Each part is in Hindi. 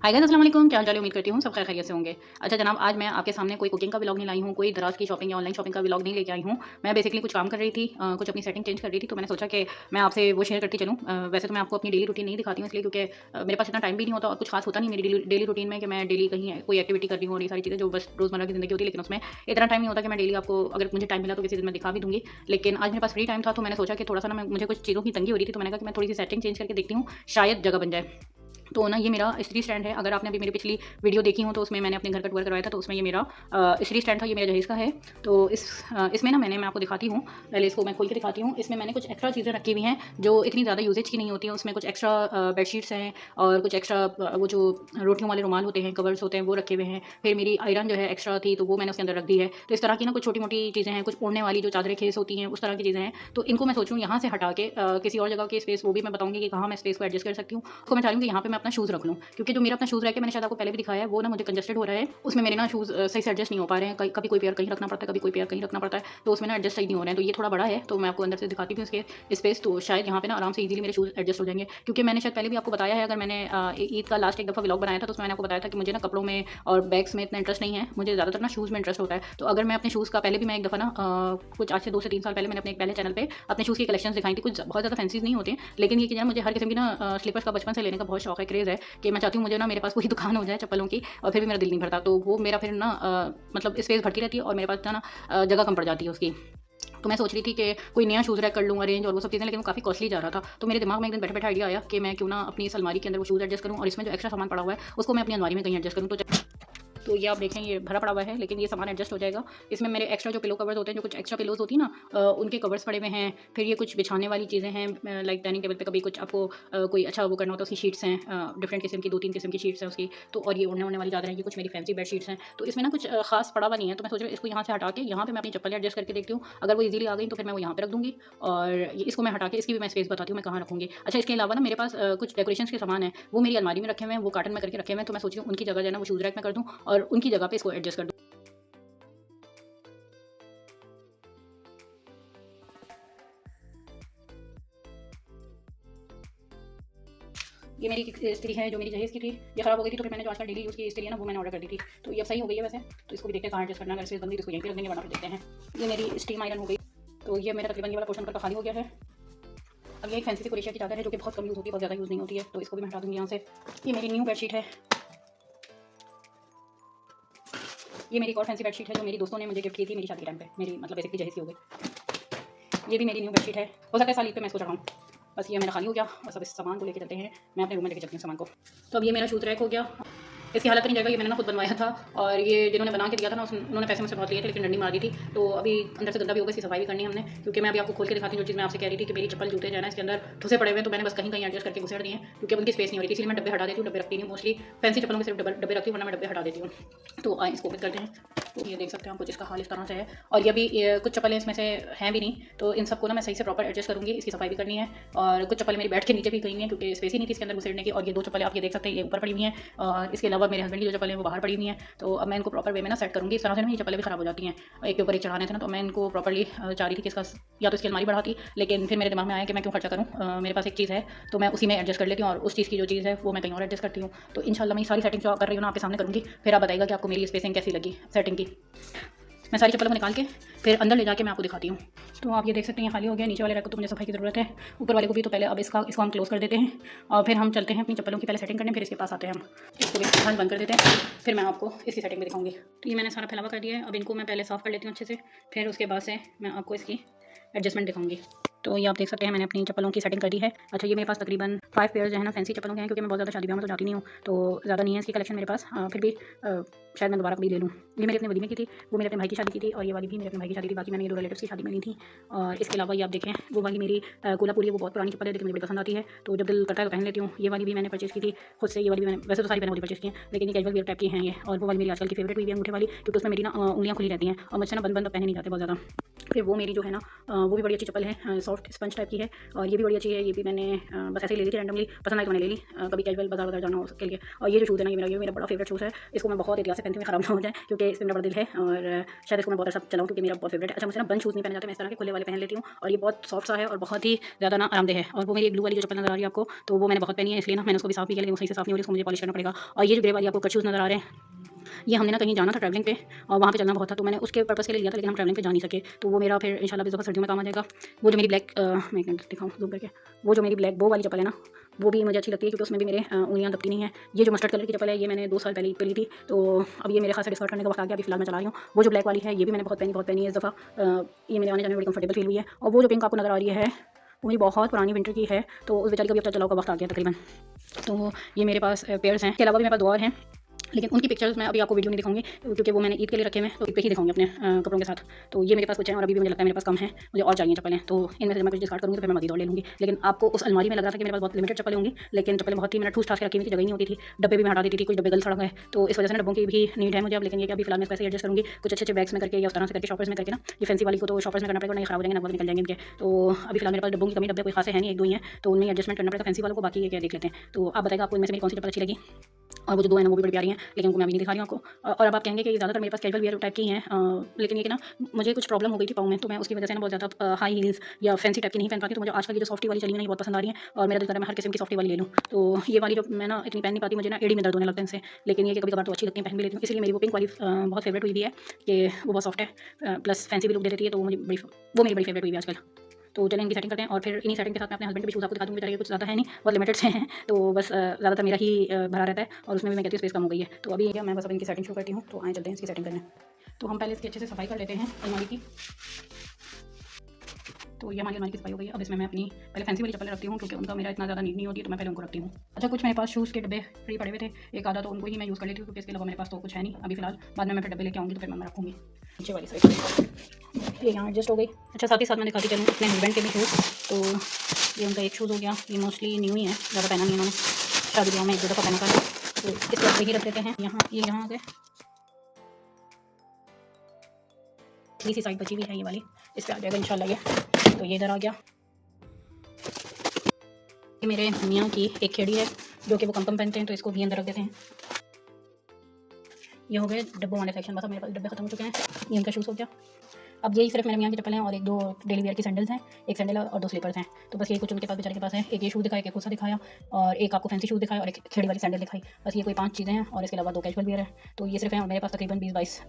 हाय गाइस, अस्सलाम वालेकुम। क्या हाल चाल है? उम्मीद करती हूँ सब खैर खैरियत से होंगे। अच्छा जनाब, आज मैं आपके सामने कोई कुकिंग का व्लॉग नहीं लाई हूँ, कोई दराज की शॉपिंग या ऑनलाइन शॉपिंग का व्लॉग नहीं लेके आई हूँ। मैं बेसिकली कुछ काम कर रही थी, कुछ अपनी सेटिंग चेंज कर रही थी, तो मैंने सोचा कि मैं आपसे वो शेयर करती चलूँ। वैसे तो मैं आपको अपनी डेली रूटीन नहीं दिखाती हूँ इसलिए क्योंकि मेरे पास इतना टाइम भी नहीं होता और कुछ खास होता नहीं मेरी डेली रूटीन में कि मैं डेली कहीं कोई एक्टिविटी कर रही हूँ और ये सारी चीज़ें जो बस रोज़मर्रा की ज़िंदगी होती है, लेकिन उसमें इतना टाइम नहीं होता कि मैं डेली आपको अगर मुझे टाइम मिला तो किसी दिन मैं दिखा भी दूँगी। लेकिन आज मेरे पास फ्री टाइम था तो मैंने सोचा कि थोड़ा-सा ना मुझे कुछ चीज़ों की तंगी हो रही थी, तो मैंने कहा कि मैं थोड़ी-सी सेटिंग चेंज करके देखती हूँ, शायद जगह बन जाए। तो ना ये मेरा इस्त्री स्टैंड है। अगर आपने अभी मेरी पिछली वीडियो देखी हो तो उसमें मैंने अपने घर का टूर करवाया था, तो उसमें ये मेरा इस्त्री स्टैंड था, ये मेरे जहेज़ का है। तो इसमें ना मैं आपको दिखाती हूँ, पहले इसको मैं खोल के दिखाती हूँ। इसमें मैंने कुछ एक्स्ट्रा चीज़ें रखी हुई हैं जो इतनी ज़्यादा यूसेज की नहीं होती हैं। उसमें कुछ एक्स्ट्रा बेडशीट्स हैं और कुछ एक्स्ट्रा वो जो रोटियों वाले रुमाल होते हैं, कवर्स होते हैं, वो रखे हुए हैं। फिर मेरी आयरन जो है एक्स्ट्रा थी, तो वो मैंने उसके अंदर रख दी है। तो इस तरह की ना कुछ छोटी-मोटी चीज़ें हैं, कुछ ओढ़ने वाली जो चादरें खेस होती हैं, उस तरह की चीज़ें हैं। तो इनको मैं सोचूँ यहाँ से हटा के किसी और जगह की स्पेस, वो भी मैं बताऊँगी कि कहाँ मैं स्पेस को एडजस्ट कर सकती हूँ। तो मैं चाह रही हूँ कि यहाँ पे मैं अपना शूज़ रख लूँ, क्योंकि जो मेरा अपना शूज़ रैक है मैंने शायद आपको पहले भी दिखाया है, वो ना मुझे कंजस्टेड हो रहा है। उसमें मेरे ना शूज़ सही से एडजस्ट नहीं हो पा रहे हैं। कभी कोई पेयर कहीं रखना पड़ता है, कभी कोई पेयर कहीं रखना पड़ता है, तो उसमें ना एडजस्ट सही नहीं हो रहे हैं। तो ये थोड़ा बड़ा है, तो मैं आपको अंदर से दिखाती हूँ इसके स्पेस, तो शायद यहाँ पे ना आराम से ईज़िली मेरे शूज़ एडजस्ट हो जाएँगे। क्योंकि मैंने शायद पहले भी आपको बताया है, अगर मैंने ईद का लास्ट एक दफ़ा व्लॉग बनाया था तो उसमें मैंने आपको बताया था कि मुझे ना कपड़ों में और बैग्स में इतना इंटरेस्ट नहीं है, मुझे ज़्यादातर ना शूज़ में इंटरेस्ट होता है। तो अगर मैं अपने शूज़ का पहले भी मैं एक दफ़ा ना कुछ आज से 2 से 3 साल पहले मैंने अपने एक पहले चैनल पे अपने शूज़ की कलेक्शंस दिखाई थी। कुछ बहुत ज़्यादा फैंसीज़ नहीं होते हैं, लेकिन ये कि मुझे हर किस्म की ना स्लीपर्स का बचपन से लेने का बहुत शौक है, क्रेज़ है कि मैं चाहती हूँ मुझे ना मेरे पास पूरी दुकान हो जाए चप्पलों की, और फिर भी मेरा दिल नहीं भरता। तो वो मेरा फिर ना मतलब स्पेस भरती रहती है और मेरे पास ना जगह कम पड़ जाती है उसकी। तो मैं सोच रही थी कि कोई नया शूज़ रैक कर लूँ अरेंज और वो सब चीज़ें, लेकिन वो काफ़ी कॉस्टली जा रहा था। तो मेरे दिमाग में एक दिन बैठे-बैठे आइडिया आया कि मैं क्यों ना अपनी इस अलमारी के अंदर वो शूज़ एडजस्ट करूँ और इसमें जो एक्स्ट्रा सामान पड़ा हुआ है उसको मैं अपनी अलमारी में कहीं एडजस्ट करूँ। तो ये आप देखें, ये भरा पड़ा हुआ है, लेकिन ये सामान एडजस्ट हो जाएगा। इसमें मेरे एक्स्ट्रा जो पिलो कवर्स होते हैं, जो कुछ एक्स्ट्रा पिलोज़ होती हैं ना, उनके कवर्स पड़े हुए हैं। फिर ये कुछ बिछाने वाली चीज़ें हैं, लाइक डाइनिंग टेबल पे कभी कुछ आपको कोई अच्छा वो करना होता है, उसकी शीट्स हैं, डिफरेंट किस्म की 2-3 किस्म की शीट्स हैं उसकी। तो और ये ओढ़ने-ओढ़ने वाली चादर है, ये कुछ मेरी फैंसी बेड शीट्स हैं। तो इसमें ना कुछ खास पड़ा हुआ नहीं है, तो मैं सोच रही हूँ इसको यहाँ से हटा के यहाँ पे मैं अपनी चप्पलें एडजस्ट करके देखती हूँ। अगर वो ईज़िली आ गई तो फिर मैं वो यहाँ पे रख दूँगी, और ये इसको मैं हटा के इसकी भी मैं स्पेस बताती हूँ मैं कहाँ रखूँगी। अच्छा, इसके अलावा ना मेरे पास कुछ डेकोरेशंस के सामान हैं, वो मेरी अलमारी में रखे हुए हैं, वो कार्टन में करके रखे हुए हैं। तो मैं सोच रही हूँ उनकी जगह जो है ना वो शूज़ रैक में कर दूँ और उनकी जगह पे इसको एडजस्ट कर दूँ। ये मेरी एक इस्त्री है जो मेरी जहेज़ की थी, ये ख़राब हो गई थी, तो फिर मैंने जो आजकल डेली यूज़ की इस्त्री है ना वो मैंने ऑर्डर कर दी थी। तो ये अब सही हो गई है वैसे, तो इसको भी देखते हैं कहाँ एडजस्ट करना है। अगर स्पेस बन गई तो इसको यहीं पे रख देंगे, वरना फिर देखते हैं। ये मेरी स्टीम आयरन हो गई, तो ये मेरा तकरीबन ये वाला पोर्शन ऊपर का खाली हो गया है। अब ये एक फैंसी सी क्रोशिया की चादर है जो कि बहुत कम यूज़ होती है, बहुत ज़्यादा यूज़ नहीं होती है, तो इसको भी मैं हटा दूँगी यहाँ से। ये मेरी न्यू बेडशीट है, ये मेरी एक और फैंसी बेडशीट है जो मेरी दोस्तों ने मुझे गिफ्ट की थी मेरी शादी के टाइम पे, मेरी मतलब बेसिकली जहेज़ की हो गई। ये भी मेरी न्यू बेडशीट है, हो सकता है साल ईद पे मैं इसको चढ़ाऊँ। बस ये मेरा खाली हो गया और सब इस सामान को लेके चलते हैं, मैं अपने रूम में लेके चलती हूँ सामान को। तो अब ये मेरा शूज़ रैक हो गया। इसकी हालत नहीं जाएगा, ये मैंने ना खुद बनवाया था, और ये जिन्होंने बना के दिया था ना उन्होंने पैसे मुझसे बहुत लिए थे, लेकिन डंडी मार दी थी। तो अभी अंदर से गंदा भी होगा, इसकी सफाई भी करनी है हमने, क्योंकि मैं अभी आपको खोल के दिखाती हूँ जो चीज़ मैं आपसे कह रही थी कि मेरी चप्पल जूते जो है ना इसके अंदर ठुसे पड़े हुए हैं, तो मैंने बस कहीं कहीं एडजस्ट करके घुसेड़ दिए हैं क्योंकि अब उनकी स्पेस नहीं हो रही थी। इसलिए मैं डब्बे हटा देती हूँ, डब्बे रखती नहीं मोस्टली, फैंसी चप्पलों में सिर्फ डब्बे रखती हूँ, वरना मैं डब्बे हटा देती हूँ। तो आए इसको ओपन करते हैं। तो ये देख सकते हैं आप, कुछ इसका हाल इस तरह से है, और ये अभी कुछ चप्पलें इसमें से हैं भी नहीं, तो इन सबको ना मैं सही से प्रॉपर एडजस्ट करूँगी, इसकी सफाई भी करनी है। और कुछ चप्पलें मेरी बैठ के नीचे भी गई हैं क्योंकि स्पेस ही नहीं थी इसके अंदर घुसेड़ने की, और ये 2 चप्पलें आप ये देख सकते हैं ये ऊपर पड़ी हुई हैं, और इसके अलावा मेरे हस्बैंड की जो चप्पलें हैं वो बाहर पड़ी हुई हैं। तो अब मैं इनको प्रॉपर वे में ना सेट करूँगी। इस तरह से ना ये चप्पलें भी खराब हो जाती हैं, एक के ऊपर एक चढ़ाने थे ना, तो मैं इनको प्रॉपर्ली चाह रही थी कि इसका या तो इसकी अलमारी बढ़ाती, लेकिन फिर मेरे दिमाग में आया कि मैं क्यों खर्चा करूँ, मेरे पास एक चीज़ है तो मैं उसी में एडजस्ट कर लेती हूँ, और उस चीज़ की जो चीज़ है वो मैं कहीं और एडजस्ट करती हूँ। तो इंशाल्लाह मैं ये सारी सेटिंग जो कर रही हूँ ना आपके सामने करूँगी, फिर आप बताइएगा कि आपको मेरी स्पेसिंग कैसी लगी सेटिंग की। मैं सारी चप्पलों को निकाल के फिर अंदर ले जाके मैं आपको दिखाती हूँ। तो आप ये देख सकते हैं खाली हो गया, नीचे वाले रैक को तो मुझे सफाई की ज़रूरत है, ऊपर वाले को भी। तो पहले अब इसको हम क्लोज़ कर देते हैं और फिर हम चलते हैं अपनी चप्पलों की पहले सेटिंग करने, फिर इसके पास आते हैं हम। इसको भी फिलहाल बंद कर देते हैं, फिर मैं आपको इसकी सेटिंग भी दिखाऊंगी। तो ये मैंने सारा फैलावा कर दिया है, अब इनको मैं पहले साफ़ कर लेती हूँ अच्छे से, फिर उसके बाद से मैं आपको इसकी एडजस्टमेंट दिखाऊंगी। तो ये आप देख सकते हैं मैंने अपनी चप्पलों की सेटिंग कर दी है। अच्छा, ये मेरे पास तकरीबन 5 पेयर जो है ना फैंसी चप्पलों के हैं, क्योंकि मैं बहुत ज़्यादा शादी ब्याह में तो जाती नहीं हूँ, तो ज़्यादा नहीं है इसकी कलेक्शन मेरे पास। फिर भी शायद मैं दोबारा कभी ले लूँ। ये मेरे अपने वलीमे की थी, वो मेरे अपने भाई की शादी की थी, और ये वाली भी मेरे अपने भाई की शादी थी। बाकी मैंने ये 2 रिलेटिव्स की शादी में ली थी। और इसके अलावा ये आप देखें, वो वाली मेरी कोल्हापुरी है, वो बहुत पुरानी चप्पल है लेकिन मुझे बड़ी पसंद आती है, तो जब दिल करता है तो पहन लेती हूँ। ये वाली भी मैंने परचेज़ की थी खुद से, ये वाली भी मैंने वैसे तो सारी मैंने खुद परचेज़ की हैं, लेकिन ये कैजुअल वियर टाइप की हैं ये। और वो वाली मेरी आजकल की फेवरेट हुई है अंगूठे वाली, क्योंकि उसमें मेरी ना उंगलियाँ खुली रहती हैं और मुझसे ना बंद बंद पहने नहीं जाते बहुत ज़्यादा। फिर वो मेरी जो है ना वो भी बड़ी अच्छी चप्पल है, सॉफ्ट सॉफ्ट स्पंज टाइप की है और ये भी बड़ी अच्छी है। ये भी मैंने बस ऐसे ही ले ली थी रैंडमली, पसंद आई तो मैंने ले ली, कभी कैजुअल बाजार जाना हो उसके लिए। और ये जो शूज़ है ना, ये मेरा बड़ा फेवरेट शूज़ है। इसको मैं बहुत एहतियात से पहनती हूँ, खराब ना हो जाए, क्योंकि इसमें मेरा बड़ा दिल है और शायद इसको मैं बहुत अच्छा चलाऊँ, क्योंकि मेरा बहुत फेवरेट है। अच्छा, मुझे ना बंद शूज़ नहीं पहने जाते, मैं इस तरह के खुले वाले पहन लेती हूँ और ये बहुत सॉफ्ट सा है और बहुत ही ज़्यादा ना आरामदेह है। और वो मेरी ब्लू वाली जो चप्पल नज़र आ रही है आपको, तो वो मैंने बहुत पहनी है, इसलिए ना मैंने उसको भी साफ़ भी किया, लेकिन वो सही से साफ़ नहीं हो रही, उसको मुझे पॉलिश करना पड़ेगा। और ये जो ग्रे वाली आपको कट शूज़ नज़र आ रहे हैं, ये हमने ना कहीं जाना था ट्रैवलिंग पे और वहाँ पे चलना बहुत था, तो मैंने उसके पर्पज़ के लिए लिया था, लेकिन हम ट्रैवलिंग पे जा नहीं सके। तो वो मेरा फिर इंशाल्लाह इस दफ़ा सर्दियों में काम आ जाएगा। वो जो मेरी ब्लैक मैं एक मिनट दिखाऊँ ज़ूम करके, वो जो मेरी ब्लैक बो वाली चप्पल है ना, वो भी मुझे अच्छी लगती है, क्योंकि उसमें भी मेरे उँगलियाँ दबती नहीं है। ये जो मस्टर्ड कलर की चप्पल है, ये मैंने 2 साल पहले ईद पे ली थी, तो अब ये मेरे ख़ास से डिस्कार्ड करने का वक्त आ गया। अभी फिलहाल मैं चला रही हूँ। वो जो ब्लैक वाली है, ये भी मैंने बहुत पहनी है इस दफ़ा। ये मेरे आने जाने में बड़ी कंफर्टेबल फील हुई है। और वो जो पिंक आपको नज़र आ रही है, वो मेरी बहुत पुरानी विंटर की है, तो उस बेचारी का भी अब तक चलाओ का वक्त आ गया तकरीबन। तो ये मेरे पास पेयर्स हैं, इसके अलावा भी मेरे पास 2 और हैं, लेकिन उनकी पिक्चर्स मैं अभी आपको वीडियो नहीं दिखाऊंगी, क्योंकि वो मैंने ईद के लिए रखे हुए हैं, तो ईद पे ही दिखाऊंगी अपने कपड़ों के साथ। तो ये मेरे पास कुछ है और अभी भी मुझे लगता है मेरे पास कम है, मुझे और चाहिए चप्पलें, तो इनमें से मैं कुछ डिस्कार्ड करूँगी, तो फिर मैं मज़ीद और ले लूँगी। लेकिन आपको उस अलमारी में लग रहा था कि मेरे पास बहुत लिमिटेड चप्पलें होंगी, लेकिन चप्पलें बहुत ही मैंने ठूस ठास के रखी हुई थी, जगह ही नहीं होती थी, डब्बे भी मैं हटा देती थी, कुछ डब्बे गल सड़ गए, तो इस वजह से ना डब्बों की भी नीड है मुझे अब। लेकिन ये कि अभी फिलहाल मैं पैसे एडजस्ट करूँगी कुछ अच्छे बैग्स में करके या उस तरह से करके शॉपर्स में करके ना। ये फैंसी वाली को तो शॉपर्स में करना पड़ेगा, नहीं खराब हो जाएंगे, नकद निकल जाएंगे इनके। तो अभी फिलहाल मेरे पास डब्बों की कमी, डब्बे कोई खासे है नहीं, 1-2 ही हैं, तो उनमें एडजस्टमेंट करना पड़ेगा फैंसी वालों को। बाकी ये क्या देख लेते हैं। तो आप बताइएगा आपको इनमें से मेरी कौन सी चप्पल अच्छी लगी। और वो जो 2 हैं ना, वो भी बड़ी प्यारी हैं, लेकिन उनको मैं अभी नहीं दिखा रही हूँ आपको। और अब आप कहेंगे कि ज़्यादातर मेरे पास कैजुअल वियर टाइप की हैं, लेकिन ये कि ना मुझे कुछ प्रॉब्लम हो गई थी पाँव में, तो मैं उसकी वजह से ना बहुत ज़्यादा हाई हील्स या फैंसी टाइप की नहीं पहन पाती। तो मुझे आजकल की जो सॉफ्टी वाली चली है ना, ये बहुत पसंद आ रही है और मेरा दिल कर रहा है मैं हर किस्म की सॉफ्टी वाली ले लूँ। तो ये वाली जो मैं ना इतनी पहन नहीं पाती, मुझे ना एड़ी में दर्द होने लगता है इनसे, लेकिन ये कि कभी-कभार तो अच्छी लगती है, पहन भी लेती हूँ। इसलिए मेरी वो पिंक वाली बहुत फेवरेट हुई भी है कि वो बहुत सॉफ्ट है, प्लस फैंसी भी लुक दे देती है, तो वो मेरी बड़ी फेवरेट हुई है आजकल। तो चलें इनकी सेटिंग करते हैं और फिर इन्हीं सेटिंग के साथ मैं अपने हस्बैंड के भी शूज़ आपको दिखा दूँगी। बेचारे कुछ ज़्यादा है नहीं, बहुत लिमिटेड से हैं, तो बस ज़्यादातर मेरा ही भरा रहता है और उसमें भी मैं कहती हूँ स्पेस कम हो गई है। तो अभी क्या मैं बस अब इनकी सेटिंग शुरू करती हूँ, तो आएँ चलते हैं इसकी सेटिंग करने। तो हम पहले इसकी अच्छे से सफाई कर लेते हैं अलमारी की। तो ये हमारी अलमारी की सफाई हो गई है। अब इसमें मैं अपनी पहले फैंसी वाली चप्पलें रखती हूँ, क्योंकि उनका मेरा इतना ज़्यादा नीड नहीं होती, तो मैं पहले उनको रखती हूँ। अच्छा, कुछ मेरे पास शूज़ के डब्बे फ्री पड़े हुए थे, एक आधा तो उनको ही मैं यूज़ कर लेती हूँ, क्योंकि इसके अलावा मेरे पास तो कुछ है नहीं अभी फिलहाल। बाद में मैं फिर डब्बे लेके आऊँगी, तो फिर मैं रखूँगी नीचे वाली साइड। ये यहाँ एडजस्ट हो गई। अच्छा, साथ ही साथ मैं दिखाती चलूँ अपने हस्बैंड के भी शूज़। तो ये उनका एक शूज़ हो गया, ये मोस्टली न्यू ही है, ज़्यादा पहना नहीं है उन्होंने, शादी ब्याह में 1-2 दफ़ा पहना था, तो इसको अब वही रख देते हैं यहाँ। ये यहाँ आ गए, थोड़ी सी साइड बची हुई है ये वाली, इस पर आ जाएगा इंशाल्लाह ये। तो ये इधर आ गया। ये मेरे मियाँ की एक खेड़ी है, जो कि वो कम पहनते हैं, तो इसको भी अंदर रख देते हैं। ये हो गए डब्बों वाले सेक्शन, बस अब मेरे पास डब्बे खत्म हो चुके हैं। ये उनका शूज़ हो गया। अब यही सिर्फ मेरे मियाँ की चप्पल हैं और 1-2 डेली वेयर की सैंडल्स हैं, एक सैंडल और 2 स्लीपर्स हैं। तो बस ये कुछ उनके पास बेचारे के पास है। एक ये शूज़ दिखाया, एक कोसा दिखाया और एक आपको फैंसी शूज़ दिखाया और एक खेड़ी वाली सैंडल दिखाई। बस ये कोई 5 चीज़ें हैं और इसके अलावा 2 कैजुअल वियर है। तो ये सिर्फ हैं और मेरे पास तकरीबन 20-22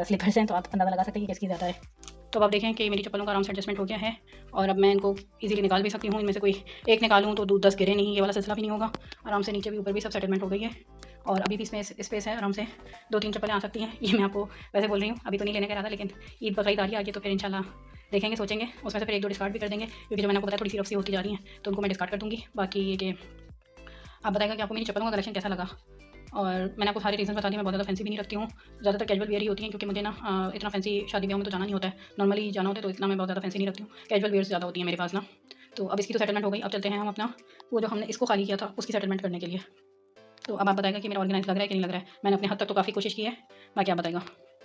स्लीपर्स हैं, तो आप अंदाज़ा लगा सकते हैं कि किसकी ज़्यादा है। तो अब आप देखें कि मेरी चप्पलों का आराम से एडजस्टमेंट हो गया है और अब मैं इनको ईज़िली निकाल भी सकती हूँ। इनमें से कोई एक निकालूँ तो 10 गिरे नहीं, ये वाला सिलसिला भी नहीं होगा। आराम से नीचे भी ऊपर भी सब सेटलमेंट हो गई है और अभी भी स्पेस है, आराम से 2-3 चप्पलें आ सकती हैं। ये मैं आपको वैसे बोल रही हूँ, अभी तो नहीं लेने का इरादा, लेकिन ईद बकरीद आ रही है आगे, तो फिर इंशाल्लाह देखेंगे, सोचेंगे। उसमें से फिर 1-2 डिस्कार्ड भी कर देंगे, क्योंकि जो मैंने आपको बताया थोड़ी सी रफ सी होती जा रही हैं, तो उनको मैं डिस्कार्ड कर दूँगी। बाकी ये कि आप बताएगा कि आपको मेरी चप्पलों का कलेक्शन कैसा लगा। और मैंने आपको सारे रीज़न बता दिए। मैं बहुत ज़्यादा फैंसी भी नहीं रखती हूँ, ज़्यादातर कैजुअल वेयर ही होती हैं, क्योंकि मुझे ना इतना फैंसी शादी ब्याह में तो जाना नहीं होता है, नॉर्मली जाना होता है, तो इतना मैं बहुत ज़्यादा फैंसी नहीं रखती हूँ। कैजुअल वेयर्स ज़्यादा होती हैं मेरे पास ना। तो अब इसकी तो सेटलमेंट हो गई, अब चलते हैं हम अपना वो जो हमने इसको खाली किया था उसकी सेटलमेंट करने के लिए। तो अब आप बताएगा कि मेरा ऑर्गेनाइज लग रहा है कि नहीं लग रहा है। मैंने अपने हद तक तो काफ़ी कोशिश की है, बाकी आप बताएगा।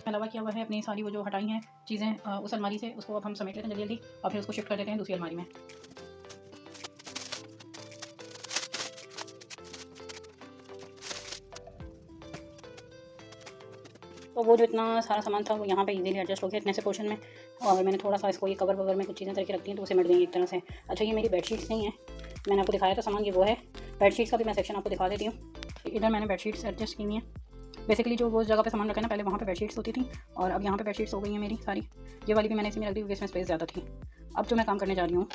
अलावा किया हुआ है अपनी सारी वो जो हटाई हैं चीज़ें उस अलमारी से, उसको अब हम समेट लेते हैं जल्दी जल्दी और फिर उसको शिफ्ट कर देते हैं दूसरी अलमारी में। तो वो जो इतना सारा सामान था वो यहाँ पे इजीली एडजस्ट हो गया इतने से पोर्शन में, और मैंने थोड़ा सा इसको ये कवर ववर में कुछ चीज़ें करके रखती हैं, तो उसे मिट गई एक तरह से। अच्छा, ये मेरी बेडशीट्स नहीं है, मैंने आपको दिखाया था सामान, ये वो है। बेडशीट्स का भी मैं सेक्शन आपको दिखा देती हूँ। इधर मैंने बेडशीट्स एडजस्ट की हुई हैं। बेसिकली जो वो जगह पे सामान रखा है ना, पहले वहाँ पे बेडशीट्स होती थी और अब यहाँ पे बेडशीट्स हो गई हैं मेरी सारी। ये वाली भी मैंने इसी में रख दी क्योंकि इसमें स्पेस ज़्यादा थी। अब जो मैं काम करने जा रही हूँ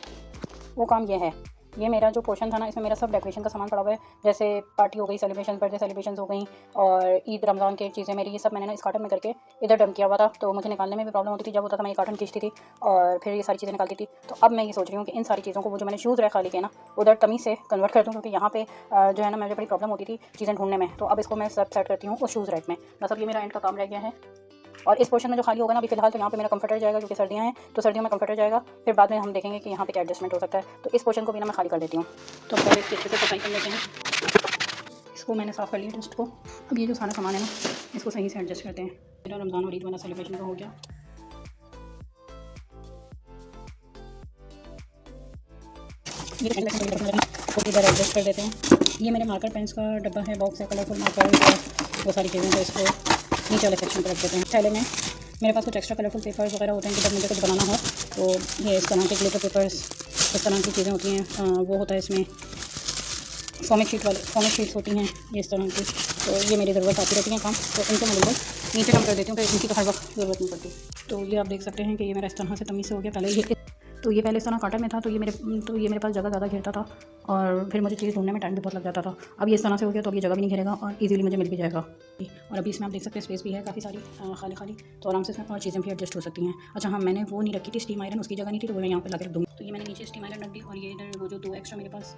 वो काम ये है, ये मेरा जो पोर्शन था ना, इसमें मेरा सब डेकोरेशन का सामान पड़ा हुआ है, जैसे पार्टी हो गई, सेलिब्रेशन, बर्थडे सेलिब्रेशन हो गई और ईद रमज़ान की चीज़ें मेरी, ये सब मैंने ना इस कार्टन में करके इधर डंप किया हुआ था। तो मुझे निकालने में भी प्रॉब्लम होती थी, जब होता था मैं ये कार्टन खींचती थी और फिर ये सारी चीज़ें निकालती थी। तो अब मैं ये सोच रही हूँ कि इन सारी चीज़ों को, वो जो मैंने शूज़ रहे खाली किए ना, उधर तमीज़ से कन्वर्ट कर दूँ, क्योंकि यहाँ पे जो है ना मुझे बड़ी प्रॉब्लम होती थी चीज़ें ढूंढने में। तो अब इसको मैं सब सेट करती हूँ उस शूज़ रैक में। मतलब ये मेरा एंड का काम रह गया है। और इस पोर्शन में जो खाली होगा ना अभी फिलहाल, तो यहाँ पे मेरा कंफर्टर जाएगा, क्योंकि सर्दियाँ हैं तो सर्दियों में कंफर्टर जाएगा। फिर बाद में हम देखेंगे कि यहाँ पे क्या एडजस्टमेंट हो सकता है। तो इस पोर्शन को भी ना मैं खाली कर देती हूँ। तो पहले इसकी अच्छे से सफाई कर लेते हैं। इसको मैंने साफ़ कर लिया डस्ट को। अब ये जो सारा सामान है ना, इसको सही से एडजस्ट करते हैं। मेरा रमज़ान और ईद वाला सेलिब्रेशन का हो गया। ये पेन को इधर एडजस्ट कर देते हैं। ये मेरे मार्कर पेन्स का डब्बा है, बॉक्स है, कलरफुल मार्कर और वो सारी चीज़ें, तो इसको नीचे वाले सेक्शन पर रख देते हैं। थैले में मेरे पास कुछ एक्स्ट्रा कलरफुल पेपर्स वगैरह होते हैं कि जब मुझे कुछ बनाना हो तो ये इस तरह के ग्लिटर पेपर्स, इस तरह की चीज़ें होती हैं। वो होता है इसमें फॉर्मेट शीट्स होती हैं ये इस तरह की, तो ये मेरी ज़रूरत आती रहती है काम, तो इनको मैं बिल्कुल नीचे कम कर देती हूँ, फिर इनकी तो हर वक्त ज़रूरत नहीं पड़ती। तो ये आप देख सकते हैं कि ये मेरा इस तरह से तमीज़ से हो गया। पहले इस तरह कांटे में था, तो ये मेरे पास जगह ज़्यादा घेरता था और फिर मुझे चीज़ ढूंढने में टाइम भी बहुत लग जाता था। अब ये इस तरह से हो गया, तो अब ये जगह भी नहीं घेरेगा और इजीली मुझे मिल भी जाएगा। और अभी इसमें आप देख सकते हैं स्पेस भी है काफ़ी सारी, खाली, तो आराम से इसमें और चीज़ें भी एडजस्ट हो सकती हैं। अच्छा हाँ, मैंने वो नहीं रखी थी स्टीम आयरन, उसकी जगह नहीं थी, तो वो मैं यहाँ पर ला के रख दूँगी। तो ये मैंने नीचे स्टीम आयरन रख दी और ये इधर वो जो 2 एक्स्ट्रा मेरे पास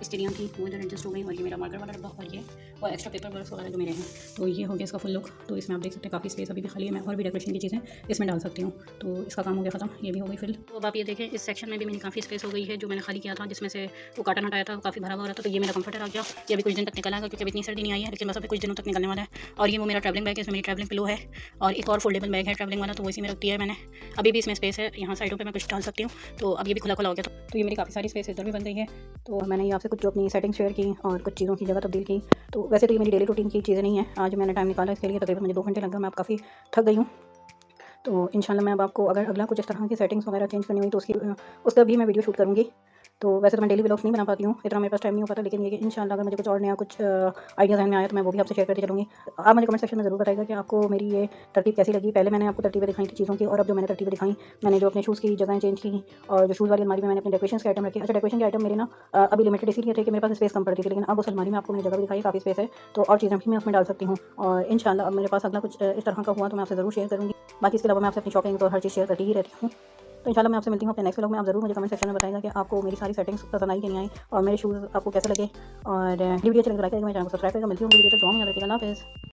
स्टेरियाँ थी वो इधर एडजस्ट हो गई, और ये मेरा मार्कर वाला डब्बा और ये वो एक्स्ट्रा पेपर वर्क वगैरह जो मेरे हैं। तो ये हो गया इसका फुल लुक। तो इसमें आप देख सकते हैं काफ़ी स्पेस अभी भी खाली है, मैं और भी डेकोरेशन की चीज़ें इसमें डाल सकती हूँ। तो इसका काम हो गया ख़त्म, ये भी हो गई फिल। तो अब आप ये देखें, इस सेक्शन में भी मेरी काफ़ी स्पेस हो गई है, जो मैंने खाली किया था, जिसमें से वो काटन हटाया था, वो काफ़ी भरा हुआ रहा था। तो ये मेरा कंफर्टर आ गया, ये अभी कुछ दिन तक निकल आएगा क्योंकि अभी इतनी सर्दी नहीं आई है, लेकिन बस अभी कुछ दिनों तक निकलने वाला है। और ये वो मेरा ट्रैवलिंग बैग है, इसमें मेरी ट्रैवलिंग पिलो है और एक और फोल्डेबल बैग है ट्रैवलिंग वाला, तो वो इसी में रख दिया है मैंने। अभी भी इसमें स्पेस है, यहाँ साइडों पे मैं कुछ डाल सकती हूँ, तो अब ये भी खुला हो गया। तो ये मेरी काफ़ी सारी स्पेस इधर भी बन गई है। तो मैंने ये आपसे कुछ जो अपनी सेटिंग शेयर की और कुछ चीज़ों की जगह तब्दील की। तो वैसे तो ये मेरी डेली रूटीन की चीज़ें नहीं है, आज मैंने टाइम निकाला इसके लिए, तकरीबन मुझे 2 घंटे लगा, मैं अब काफ़ी थक गई हूँ। तो इंशाल्लाह मैं अब आपको अगर अगला कुछ इस तरह की सेटिंग्स वगैरह चेंज करनी हुई तो उसका भी मैं वीडियो शूट करूँगी। तो वैसे तो मैं डेली व्लॉग्स नहीं बना पाती हूँ, इतना मेरे पास टाइम नहीं हो पाता, लेकिन ये कि इंशाल्लाह अगर मुझे कुछ और नया कुछ आइडिया ध्यान में आया तो मैं वो भी आपसे शेयर करती चलूँगी। आप मुझे कमेंट सेक्शन में ज़रूर बताइएगा कि आपको मेरी ये तरतीब कैसी लगी। पहले मैंने आपको तरतीबें दिखाई थी चीज़ों की, और अब जो मैंने तरतीबें दिखाई, मैंने जो अपने शूज़ की जगहें चेंज की और जो शूज़ वाली अलमारी में मैंने अपने डेकोरेशन के आइटम रखे। अच्छा, डेकोरेशन के आइटम मेरे ना अभी लिमिटेड इसीलिए थे कि मेरे पास स्पेस कम पड़ती थी, लेकिन अब उस अलमारी में आपको मैंने जगह भी दिखाई, काफ़ी स्पेस है, तो और चीज़ें भी मैं उसमें डाल सकती हूँ। और इंशाल्लाह अब मेरे पास अगला कुछ इस तरह का हुआ तो मैं आपसे ज़रूर शेयर करूँगी। बाकी इसके अलावा मैं आपसे अपनी शॉपिंग और हर चीज़ शेयर करती ही रहती हूँ। तो इंशाल्लाह मैं आपसे मिलती हूँ अपने नेक्स्ट व्लॉग में। आप ज़रूर मुझे कमेंट सेक्शन में बताइएगा कि आपको मेरी सारी सेटिंग्स पसंद आई कि नहीं आई, और मेरे शूज़ आपको कैसे लगे, और वीडियो अच्छी लगे तो लाइक करिएगा, मेरे चैनल को सब्सक्राइब करिएगा। मिलती हूँ वीडियो तक, दुआ में याद रखिएगा। अल्लाह हाफ़िज़।